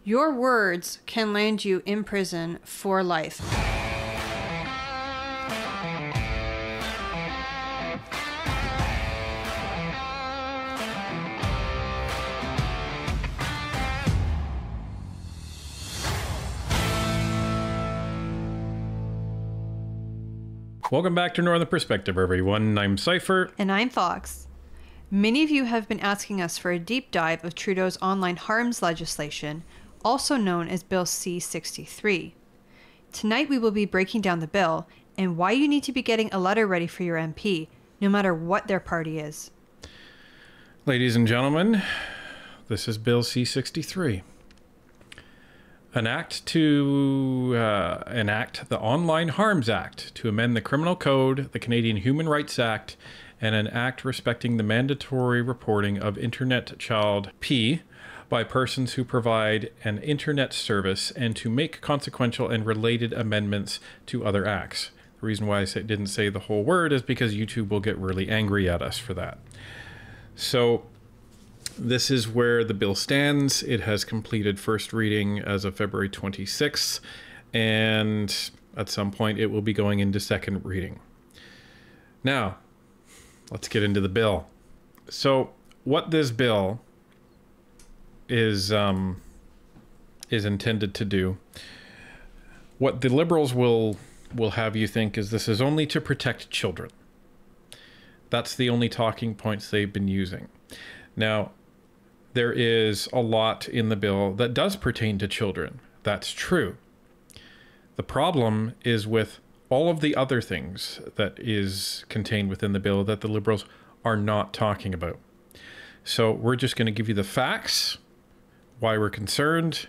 Your words can land you in prison for life. Welcome back to Northern Perspective, everyone. I'm Cypher. And I'm Fox. Many of you have been asking us for a deep dive of Trudeau's online harms legislation, also known as Bill-C-63. Tonight we will be breaking down the bill and why you need to be getting a letter ready for your MP, no matter what their party is. Ladies and gentlemen, this is Bill C-63. An act to enact the Online Harms Act to amend the Criminal Code, the Canadian Human Rights Act, and an act respecting the mandatory reporting of Internet Child P by persons who provide an Internet service, and to make consequential and related amendments to other acts. The reason why I didn't say the whole word is because YouTube will get really angry at us for that. So this is where the bill stands. It has completed first reading as of February 26th, and at some point it will be going into second reading. Now, let's get into the bill. So what this bill is intended to do, what the Liberals will have you think is this is only to protect children. That's the only talking points they've been using. Now, there is a lot in the bill that does pertain to children. That's true. The problem is with all of the other things that is contained within the bill that the Liberals are not talking about. So we're just going to give you the facts, why we're concerned,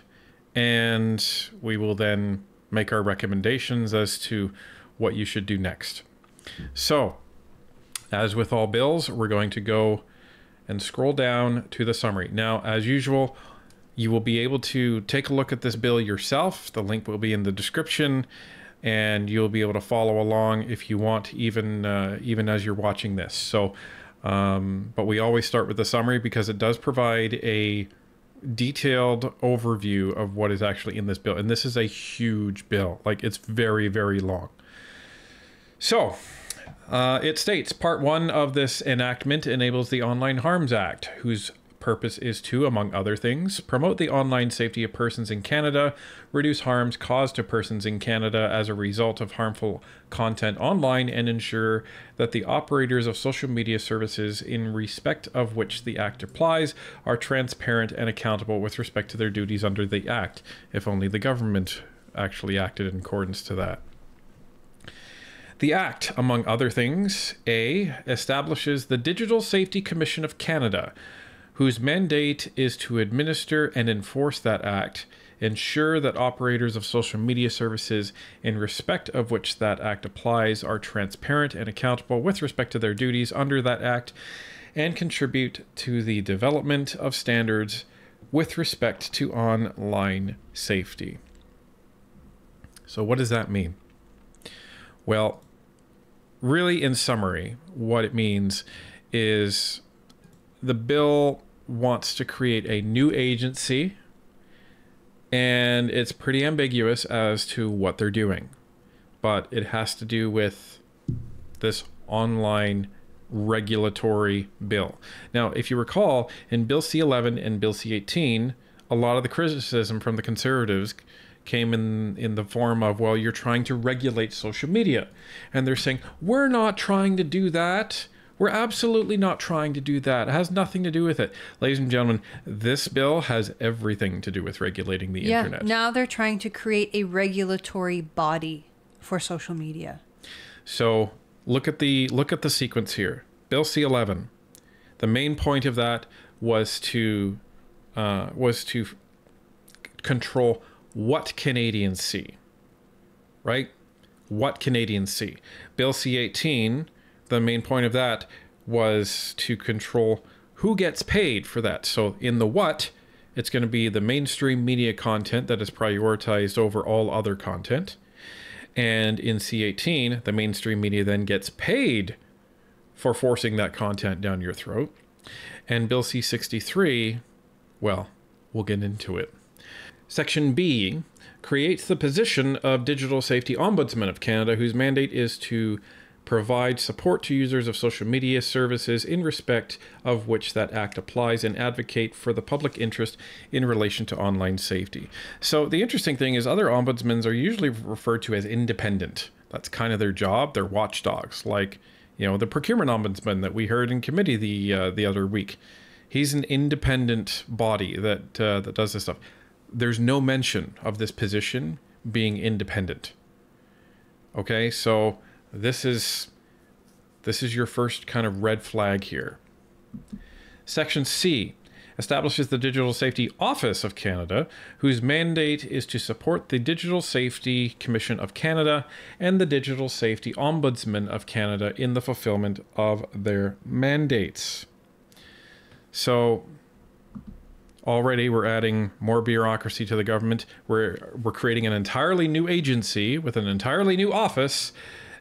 and we will then make our recommendations as to what you should do next. So, as with all bills, we're going to go and scroll down to the summary. Now, as usual, you will be able to take a look at this bill yourself. The link will be in the description, and you'll be able to follow along if you want, even as you're watching this. So, but we always start with the summary because it does provide a detailed overview of what is actually in this bill. And this is a huge bill. Like, it's very, very long. So, it states, Part 1 of this enactment enables the Online Harms Act, whose purpose is to, among other things, promote the online safety of persons in Canada, reduce harms caused to persons in Canada as a result of harmful content online, and ensure that the operators of social media services in respect of which the Act applies are transparent and accountable with respect to their duties under the Act, if only the government actually acted in accordance to that. The Act, among other things, A, establishes the Digital Safety Commission of Canada, whose mandate is to administer and enforce that Act, ensure that operators of social media services in respect of which that Act applies are transparent and accountable with respect to their duties under that Act, and contribute to the development of standards with respect to online safety. So what does that mean? Well, really, in summary, what it means is the bill wants to create a new agency, and it's pretty ambiguous as to what they're doing. But it has to do with this online regulatory bill. Now, if you recall, in Bill C-11 and Bill C-18, a lot of the criticism from the Conservatives came in the form of, well, you're trying to regulate social media. And they're saying, we're not trying to do that. We're absolutely not trying to do that. It has nothing to do with it. Ladies and gentlemen, this bill has everything to do with regulating the internet. Now they're trying to create a regulatory body for social media. So look at the sequence here. Bill C-11. The main point of that was to control what Canadians see, right? What Canadians see. Bill C-18, the main point of that was to control who gets paid for that. So in the what, it's going to be the mainstream media content that is prioritized over all other content. And in C-18, the mainstream media then gets paid for forcing that content down your throat. And Bill C-63, well, we'll get into it. Section B creates the position of Digital Safety Ombudsman of Canada, whose mandate is to provide support to users of social media services in respect of which that act applies and advocate for the public interest in relation to online safety. So the interesting thing is other ombudsmen are usually referred to as independent. That's kind of their job. They're watchdogs, like, you know, the procurement ombudsman that we heard in committee the other week. He's an independent body that does this stuff. There's no mention of this position being independent. Okay, so this is your first kind of red flag here. Section C establishes the Digital Safety Office of Canada, whose mandate is to support the Digital Safety Commission of Canada and the Digital Safety Ombudsman of Canada in the fulfillment of their mandates. So already we're adding more bureaucracy to the government. We're creating an entirely new agency with an entirely new office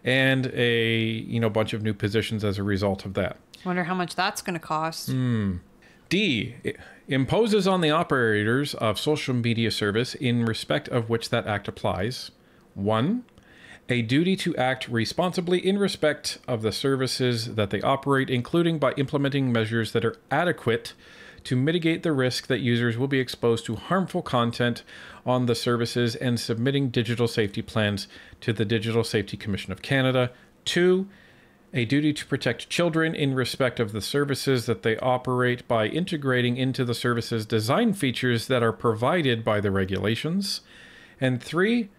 and a bunch of new positions as a result of that. Wonder how much that's going to cost. D imposes on the operators of social media service in respect of which that act applies 1. A duty to act responsibly in respect of the services that they operate, including by implementing measures that are adequate to mitigate the risk that users will be exposed to harmful content on the services and submitting digital safety plans to the Digital Safety Commission of Canada. 2. A duty to protect children in respect of the services that they operate by integrating into the services design features that are provided by the regulations. And 3.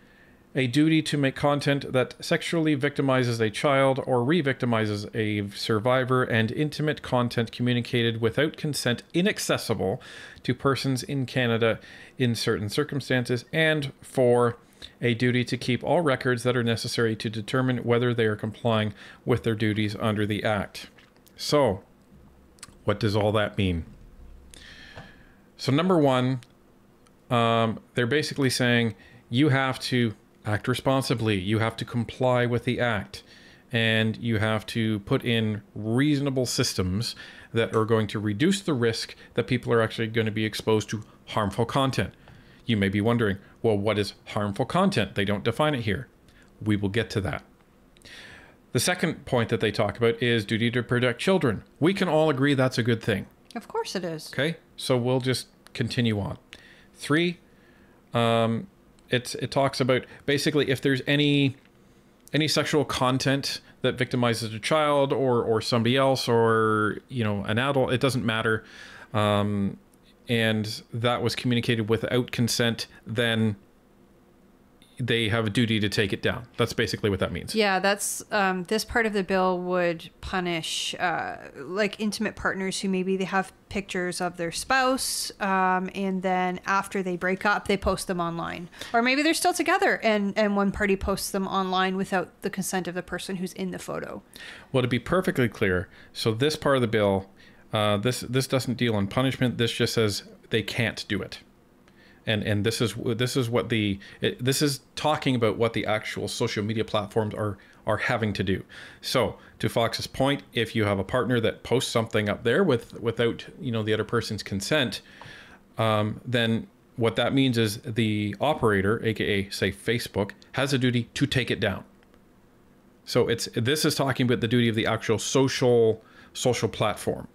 A duty to make content that sexually victimizes a child or re-victimizes a survivor and intimate content communicated without consent inaccessible to persons in Canada in certain circumstances. And 4. A duty to keep all records that are necessary to determine whether they are complying with their duties under the Act. So, what does all that mean? So number one, they're basically saying you have to act responsibly, you have to comply with the Act, and you have to put in reasonable systems that are going to reduce the risk that people are actually going to be exposed to harmful content. You may be wondering, well, what is harmful content? They don't define it here. We will get to that. The second point that they talk about is duty to protect children. We can all agree that's a good thing. Of course it is. Okay, so we'll just continue on. 3, it talks about basically if there's any sexual content that victimizes a child or somebody else or an adult, it doesn't matter, and that was communicated without consent, then they have a duty to take it down. That's basically what that means. Yeah, that's this part of the bill would punish like intimate partners who maybe they have pictures of their spouse and then after they break up, they post them online. Or maybe they're still together and one party posts them online without the consent of the person who's in the photo. Well, to be perfectly clear, so this part of the bill, this doesn't deal on punishment. This just says they can't do it. And this is talking about what the actual social media platforms are having to do. So to Fox's point, if you have a partner that posts something up there without the other person's consent, then what that means is the operator, aka say Facebook, has a duty to take it down. So this is talking about the duty of the actual social platform.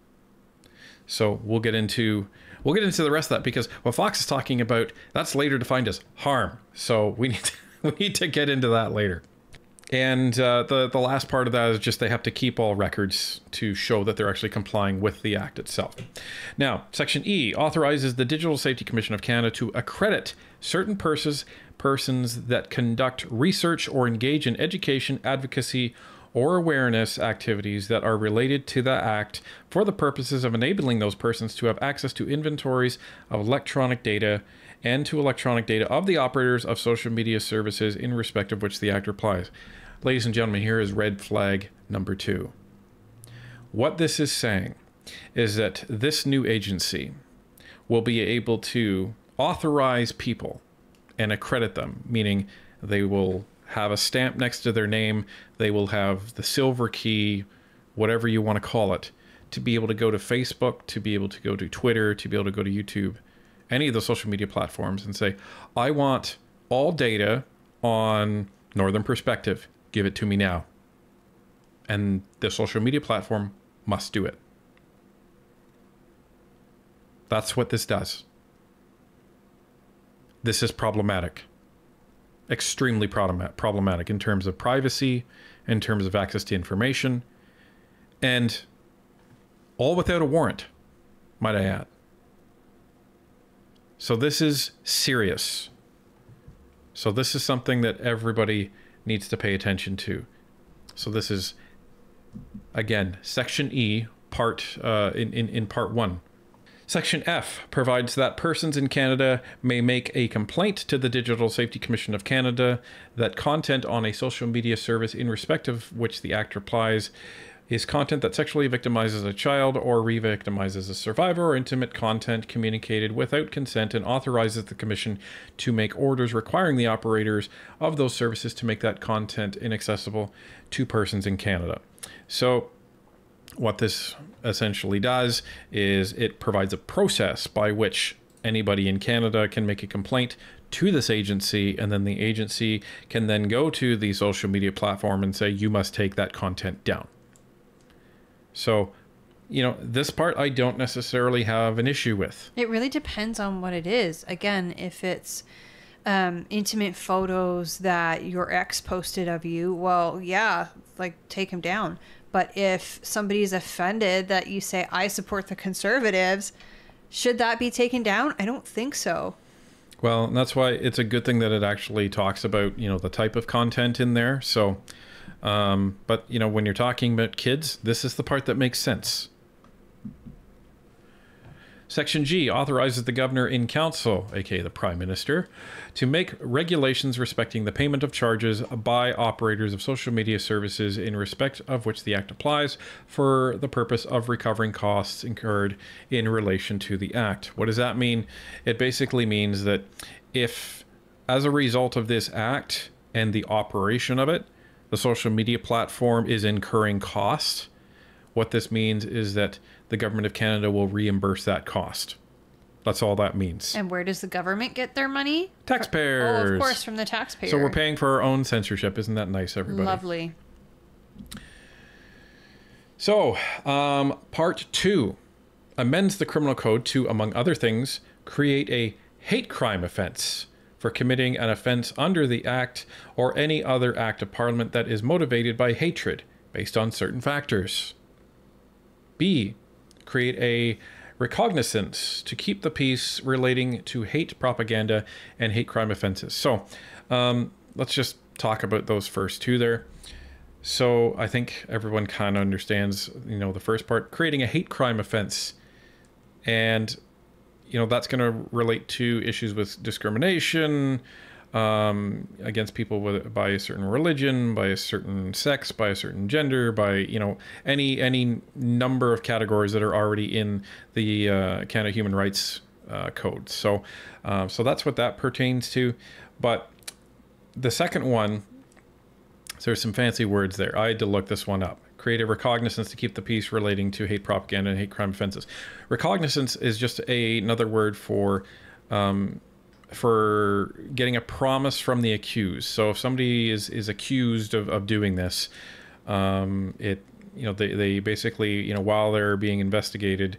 So we'll get into the rest of that, because what Fox is talking about, that's later defined as harm. So we need to get into that later. And the last part of that is just they have to keep all records to show that they're actually complying with the Act itself. Now, Section E authorizes the Digital Safety Commission of Canada to accredit certain persons that conduct research or engage in education, advocacy, or awareness activities that are related to the Act for the purposes of enabling those persons to have access to inventories of electronic data and to electronic data of the operators of social media services in respect of which the Act applies. Ladies and gentlemen, here is red flag number 2. What this is saying is that this new agency will be able to authorize people and accredit them, meaning they will have a stamp next to their name, they will have the silver key, whatever you want to call it, to be able to go to Facebook, to be able to go to Twitter, to be able to go to YouTube, any of the social media platforms and say, I want all data on Northern Perspective. Give it to me now. And the social media platform must do it. That's what this does. This is problematic. Extremely problematic in terms of privacy, in terms of access to information, and all without a warrant, might I add. So this is serious. So this is something that everybody needs to pay attention to. So this is, again, Section E, in Part 1. Section F provides that persons in Canada may make a complaint to the Digital Safety Commission of Canada that content on a social media service in respect of which the Act applies is content that sexually victimizes a child or re-victimizes a survivor, or intimate content communicated without consent, and authorizes the Commission to make orders requiring the operators of those services to make that content inaccessible to persons in Canada. So what this essentially does is it provides a process by which anybody in Canada can make a complaint to this agency, and then the agency can then go to the social media platform and say, you must take that content down. So, you know, this part I don't necessarily have an issue with. It really depends on what it is. Again, if it's intimate photos that your ex posted of you, well, yeah, like take them down. But if somebody's offended that you say, I support the Conservatives, should that be taken down? I don't think so. Well, and that's why it's a good thing that it actually talks about, you know, the type of content in there. So, but, you know, when you're talking about kids, this is the part that makes sense. Section G authorizes the governor in council, aka the Prime Minister, to make regulations respecting the payment of charges by operators of social media services in respect of which the Act applies for the purpose of recovering costs incurred in relation to the Act. What does that mean? It basically means that if, as a result of this Act and the operation of it, the social media platform is incurring costs, what this means is that the government of Canada will reimburse that cost. That's all that means. And where does the government get their money? Taxpayers. Oh, of course, from the taxpayer. So we're paying for our own censorship. Isn't that nice, everybody? Lovely. So, Part 2 amends the criminal code to, among other things, create a hate crime offence for committing an offence under the Act or any other Act of Parliament that is motivated by hatred based on certain factors. B, create a recognizance to keep the peace relating to hate propaganda and hate crime offenses. So let's just talk about those first two there. So I think everyone kind of understands, you know, the first part, creating a hate crime offense. And, you know, that's going to relate to issues with discrimination, against people by a certain religion, by a certain sex, by a certain gender, by, you know, any number of categories that are already in the Canada Human Rights Code. So that's what that pertains to. But the second one, so there's some fancy words there. I had to look this one up. Create a recognizance to keep the peace relating to hate propaganda and hate crime offenses. Recognizance is just another word for getting a promise from the accused. So if somebody is accused of doing this, they basically, you know, while they're being investigated,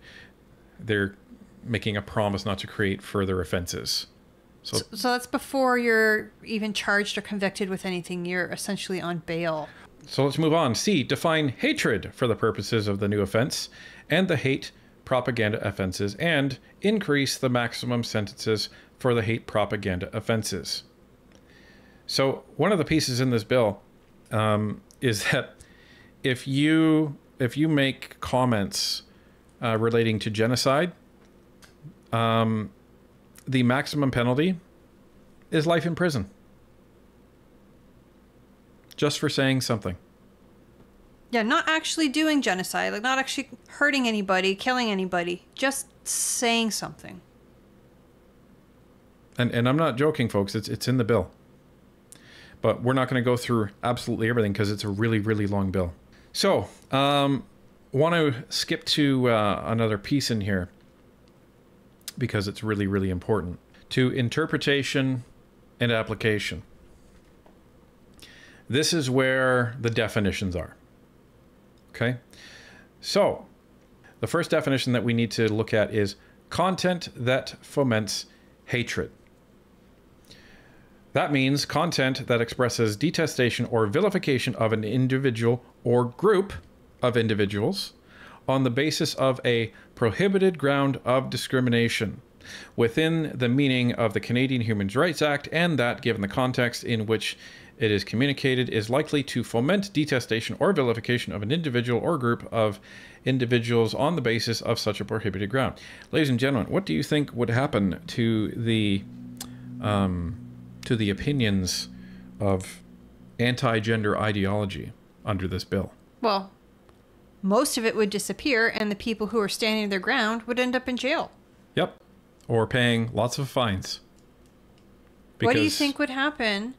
they're making a promise not to create further offenses. So that's before you're even charged or convicted with anything. You're essentially on bail. So let's move on. C, define hatred for the purposes of the new offense and the hate propaganda offenses, and increase the maximum sentences for the hate propaganda offenses. So one of the pieces in this bill is that if you make comments relating to genocide, the maximum penalty is life in prison. Just for saying something. Yeah, not actually doing genocide, like not actually hurting anybody, killing anybody, just saying something. And I'm not joking, folks. It's in the bill. But we're not going to go through absolutely everything because it's a really, really long bill. So, want to skip to another piece in here. because it's really, really important. To interpretation and application. This is where the definitions are. Okay? So, the first definition that we need to look at is content that foments hatred. That means content that expresses detestation or vilification of an individual or group of individuals on the basis of a prohibited ground of discrimination within the meaning of the Canadian Human Rights Act, and that, given the context in which it is communicated, is likely to foment detestation or vilification of an individual or group of individuals on the basis of such a prohibited ground. Ladies and gentlemen, what do you think would happen to the opinions of anti-gender ideology under this bill? Well, most of it would disappear, and the people who are standing their ground would end up in jail. Yep. Or paying lots of fines. What do you think would happen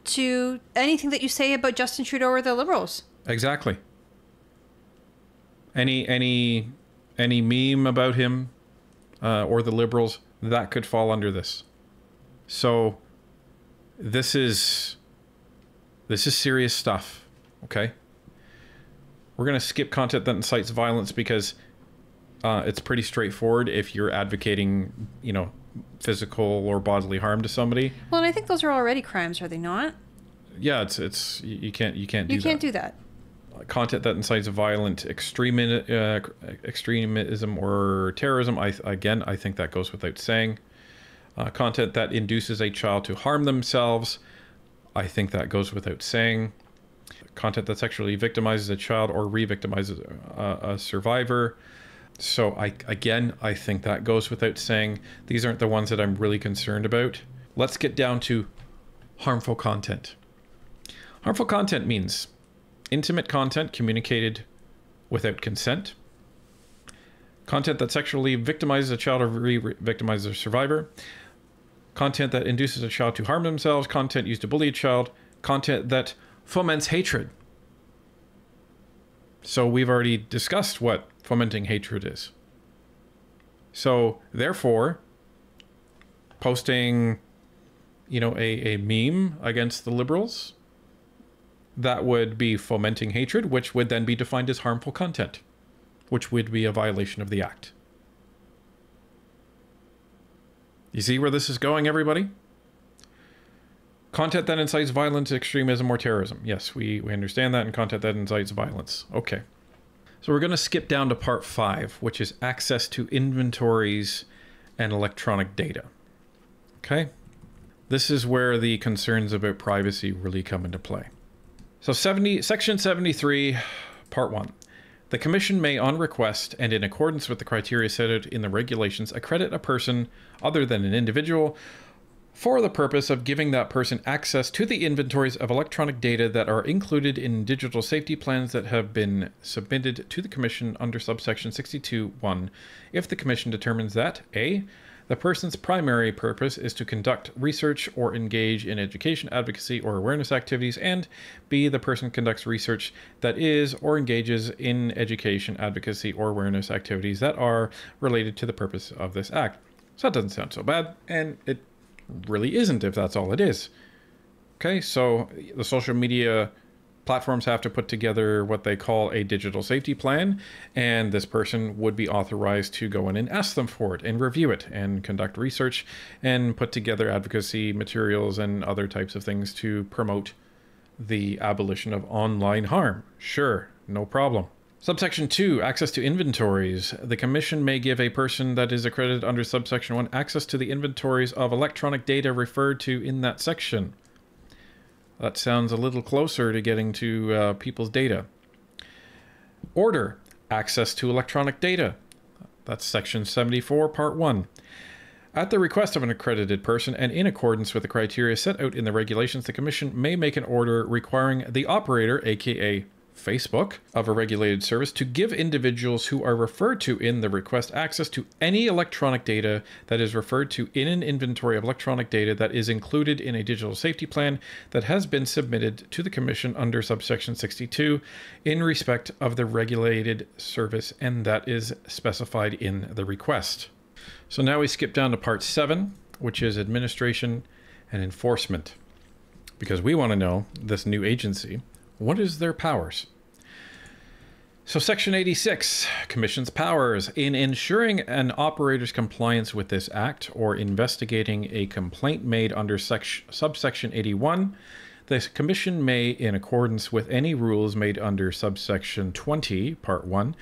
to anything that you say about Justin Trudeau or the Liberals? Exactly. Any meme about him or the Liberals, that could fall under this. So this is serious stuff, okay? We're going to skip content that incites violence because it's pretty straightforward if you're advocating, physical or bodily harm to somebody. Well, and I think those are already crimes, are they not? Yeah, it's you can't do that. You can't do that. Content that incites violent extremism or terrorism. I think that goes without saying. Content that induces a child to harm themselves. I think that goes without saying. Content that sexually victimizes a child or re-victimizes a survivor. So I think that goes without saying. These aren't the ones that I'm really concerned about. Let's get down to harmful content. Harmful content means intimate content communicated without consent. Content that sexually victimizes a child or re-victimizes a survivor. Content that induces a child to harm themselves. Content used to bully a child. Content that foments hatred. So we've already discussed what fomenting hatred is. So therefore, posting, a meme against the Liberals, that would be fomenting hatred, which would then be defined as harmful content, which would be a violation of the Act. You see where this is going, everybody? Content that incites violence, extremism, or terrorism. Yes, we understand that, and content that incites violence. Okay. So we're going to skip down to part 5, which is access to inventories and electronic data. Okay? This is where the concerns about privacy really come into play. So Section 73, Part 1. The Commission may, on request and in accordance with the criteria set out in the regulations, accredit a person other than an individual for the purpose of giving that person access to the inventories of electronic data that are included in digital safety plans that have been submitted to the Commission under subsection 62(1), if the Commission determines that A, the person's primary purpose is to conduct research or engage in education, advocacy, or awareness activities, and B, the person conducts research that is or engages in education, advocacy, or awareness activities that are related to the purpose of this act. So that doesn't sound so bad, and it really isn't if that's all it is. Okay, so the social media platforms have to put together what they call a digital safety plan, and this person would be authorized to go in and ask them for it and review it and conduct research and put together advocacy materials and other types of things to promote the abolition of online harm. Sure, no problem. Subsection 2, access to inventories. The Commission may give a person that is accredited under subsection 1 access to the inventories of electronic data referred to in that section. That sounds a little closer to getting to people's data. Order, access to electronic data. That's section 74, part 1. At the request of an accredited person and in accordance with the criteria set out in the regulations, the Commission may make an order requiring the operator, aka Facebook, of a regulated service to give individuals who are referred to in the request access to any electronic data that is referred to in an inventory of electronic data that is included in a digital safety plan that has been submitted to the Commission under subsection 62 in respect of the regulated service and that is specified in the request. So now we skip down to part 7, which is administration and enforcement. Because we want to know, this new agency, what is their powers? So Section 86, Commission's powers. In ensuring an operator's compliance with this Act or investigating a complaint made under subsection 81, the Commission may, in accordance with any rules made under subsection 20, Part 1,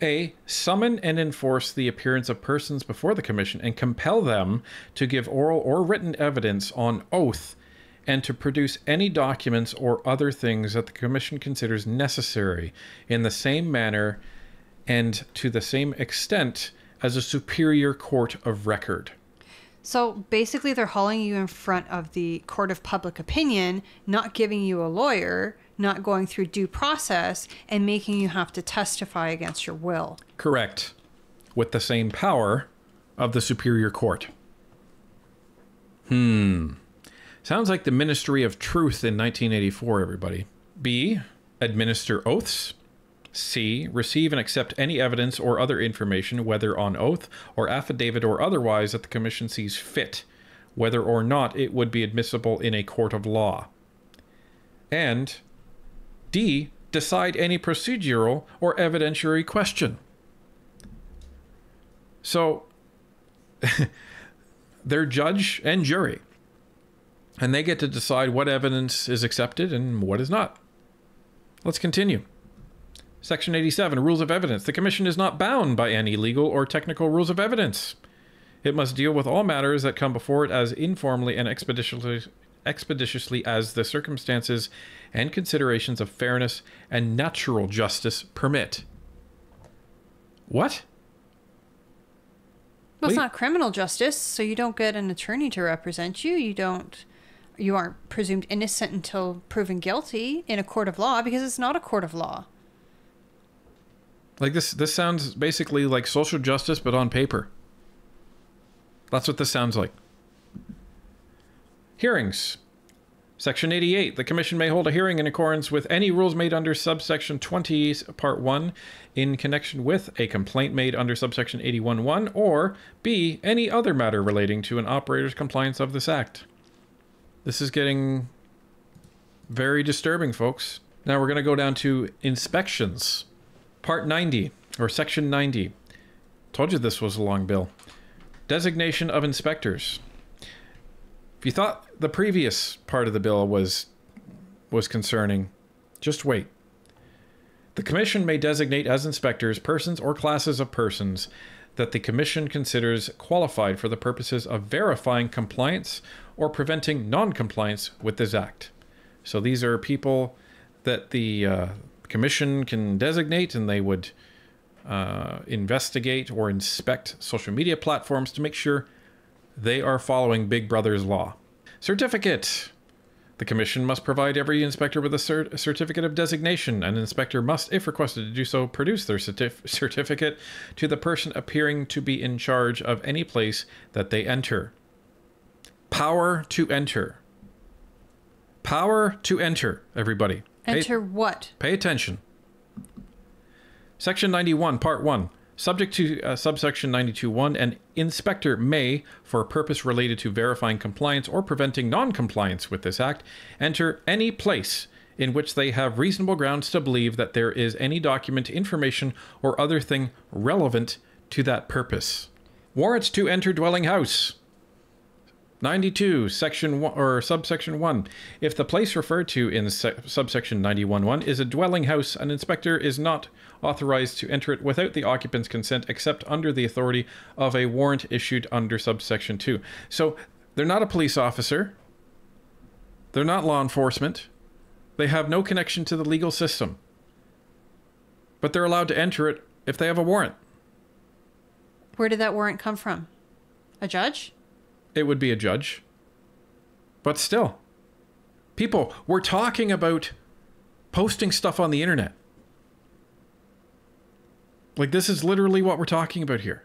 A. Summon and enforce the appearance of persons before the Commission and compel them to give oral or written evidence on oath and to produce any documents or other things that the Commission considers necessary in the same manner and to the same extent as a superior court of record. So basically they're hauling you in front of the court of public opinion, not giving you a lawyer, not going through due process, and making you have to testify against your will. Correct. With the same power of the superior court. Sounds like the Ministry of Truth in 1984, everybody. B. Administer oaths. C. Receive and accept any evidence or other information, whether on oath or affidavit or otherwise, that the Commission sees fit, whether or not it would be admissible in a court of law. And D. Decide any procedural or evidentiary question. So, they're judge and jury. And they get to decide what evidence is accepted and what is not. Let's continue. Section 87, Rules of Evidence. The Commission is not bound by any legal or technical rules of evidence. It must deal with all matters that come before it as informally and expeditiously as the circumstances and considerations of fairness and natural justice permit. What? Well, it's not criminal justice, so you don't get an attorney to represent you. You aren't presumed innocent until proven guilty in a court of law, because it's not a court of law. Like this sounds basically like social justice, but on paper. That's what this sounds like. Hearings. Section 88. The Commission may hold a hearing in accordance with any rules made under subsection 20, Part 1, in connection with a complaint made under subsection 81.1, or B. Any other matter relating to an operator's compliance of this Act. This is getting very disturbing, folks. Now we're going to go down to inspections. Part 90, or Section 90. Told you this was a long bill. Designation of inspectors. If you thought the previous part of the bill was concerning, just wait. The Commission may designate as inspectors persons or classes of persons that the Commission considers qualified for the purposes of verifying compliance or preventing non-compliance with this Act. So these are people that the Commission can designate, and they would investigate or inspect social media platforms to make sure they are following Big Brother's law. Certificate. The Commission must provide every inspector with a certificate of designation. An inspector must, if requested to do so, produce their certificate to the person appearing to be in charge of any place that they enter. Power to enter. Power to enter, everybody. Enter what? Pay attention. Section 91, Part 1. Subject to subsection 92.1, an inspector may, for a purpose related to verifying compliance or preventing non-compliance with this Act, enter any place in which they have reasonable grounds to believe that there is any document, information, or other thing relevant to that purpose. Warrants to enter dwelling house. 92, section 1, or subsection 1. If the place referred to in subsection 91.1 is a dwelling house, an inspector is not authorized to enter it without the occupant's consent except under the authority of a warrant issued under subsection 2. So they're not a police officer. They're not law enforcement. They have no connection to the legal system. But they're allowed to enter it if they have a warrant. Where did that warrant come from? A judge? It would be a judge. But still, people, we're talking about posting stuff on the internet. Like, this is literally what we're talking about here.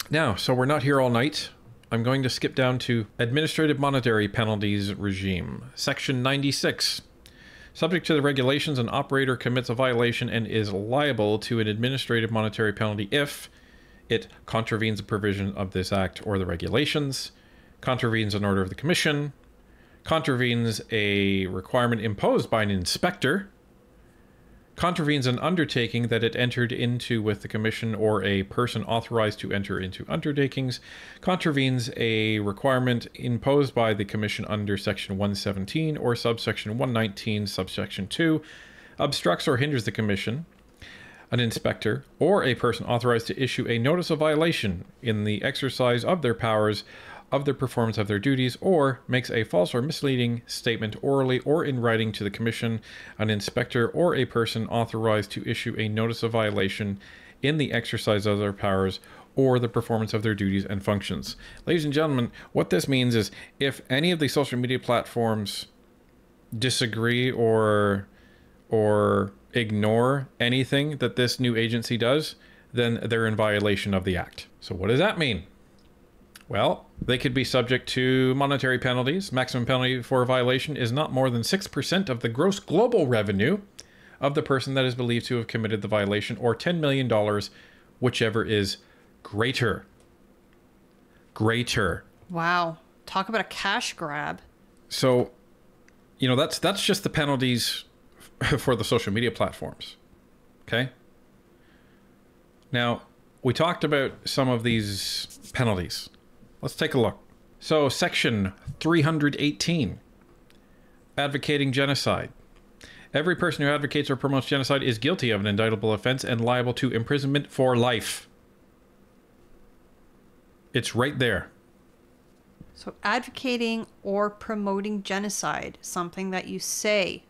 Now, so we're not here all night. I'm going to skip down to administrative monetary penalties regime. Section 96. Subject to the regulations, an operator commits a violation and is liable to an administrative monetary penalty if it contravenes a provision of this act or the regulations, contravenes an order of the commission, contravenes a requirement imposed by an inspector, contravenes an undertaking that it entered into with the commission or a person authorized to enter into undertakings, contravenes a requirement imposed by the commission under section 117 or subsection 119 subsection 2, obstructs or hinders the commission, an inspector, or a person authorized to issue a notice of violation in the exercise of their powers of the performance of their duties, or makes a false or misleading statement orally or in writing to the commission, an inspector, or a person authorized to issue a notice of violation in the exercise of their powers or the performance of their duties and functions. Ladies and gentlemen, what this means is if any of the social media platforms disagree or ignore anything that this new agency does, then they're in violation of the act. So what does that mean? Well, they could be subject to monetary penalties. Maximum penalty for a violation is not more than 6% of the gross global revenue of the person that is believed to have committed the violation, or $10 million, whichever is greater. Greater. Wow. Talk about a cash grab. So, you know, that's just the penalties for the social media platforms. Okay? Now, we talked about some of these penalties. Let's take a look. So, section 318, advocating genocide. Every person who advocates or promotes genocide is guilty of an indictable offense and liable to imprisonment for life. It's right there. So advocating or promoting genocide, something that you say,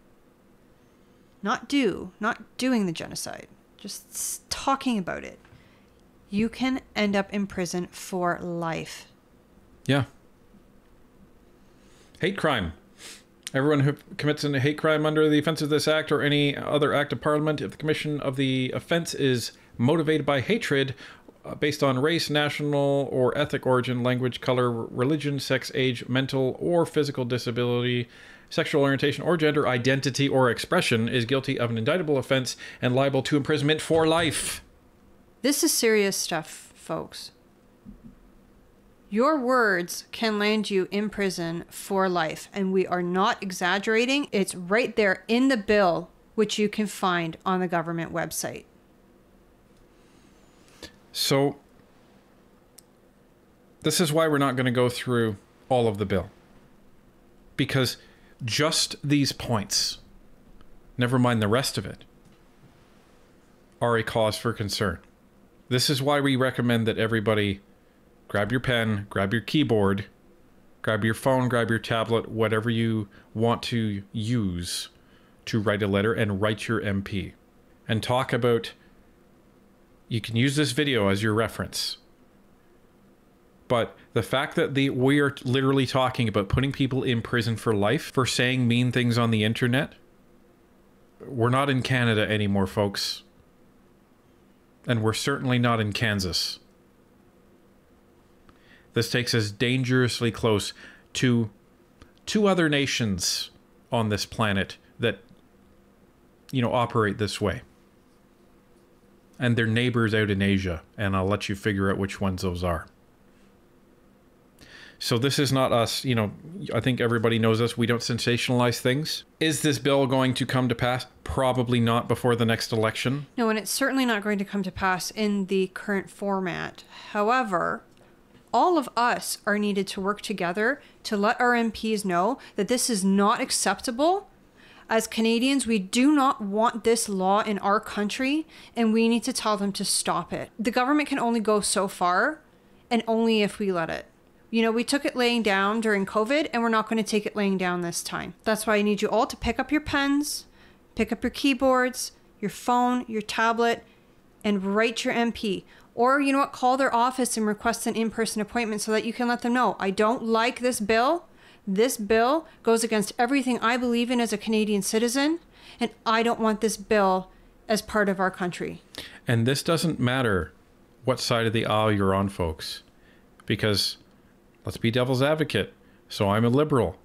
not doing the genocide, just talking about it, you can end up in prison for life. Yeah. Hate crime. Everyone who commits a hate crime under the offense of this act or any other act of parliament, if the commission of the offense is motivated by hatred based on race, national or ethnic origin, language, color, religion, sex, age, mental or physical disability, sexual orientation or gender identity or expression, is guilty of an indictable offense and liable to imprisonment for life. This is serious stuff, folks. Your words can land you in prison for life, and we are not exaggerating. It's right there in the bill, which you can find on the government website. So, this is why we're not going to go through all of the bill. Because just these points, never mind the rest of it, are a cause for concern. This is why we recommend that everybody grab your pen, grab your keyboard, grab your phone, grab your tablet, whatever you want to use to write a letter, and write your MP. And talk about, you can use this video as your reference. But the fact that we are literally talking about putting people in prison for life for saying mean things on the internet, we're not in Canada anymore, folks. And we're certainly not in Kansas. This takes us dangerously close to two other nations on this planet that, you know, operate this way. And their neighbors out in Asia. And I'll let you figure out which ones those are. So this is not us, you know, I think everybody knows us. We don't sensationalize things. Is this bill going to come to pass? Probably not before the next election. No, and it's certainly not going to come to pass in the current format. However, all of us are needed to work together to let our MPs know that this is not acceptable. As Canadians, we do not want this law in our country, and we need to tell them to stop it. The government can only go so far, and only if we let it. You know, we took it laying down during COVID, and we're not going to take it laying down this time. That's why I need you all to pick up your pens, pick up your keyboards, your phone, your tablet, and write your MP. Or, you know what, call their office and request an in-person appointment so that you can let them know, I don't like this bill. This bill goes against everything I believe in as a Canadian citizen, and I don't want this bill as part of our country. And this doesn't matter what side of the aisle you're on, folks, because let's be devil's advocate. So I'm a liberal,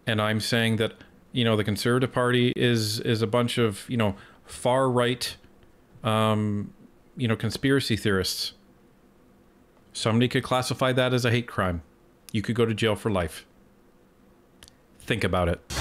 and I'm saying that, you know, the Conservative Party is a bunch of, you know, far right, you know, conspiracy theorists. Somebody could classify that as a hate crime. You could go to jail for life. Think about it.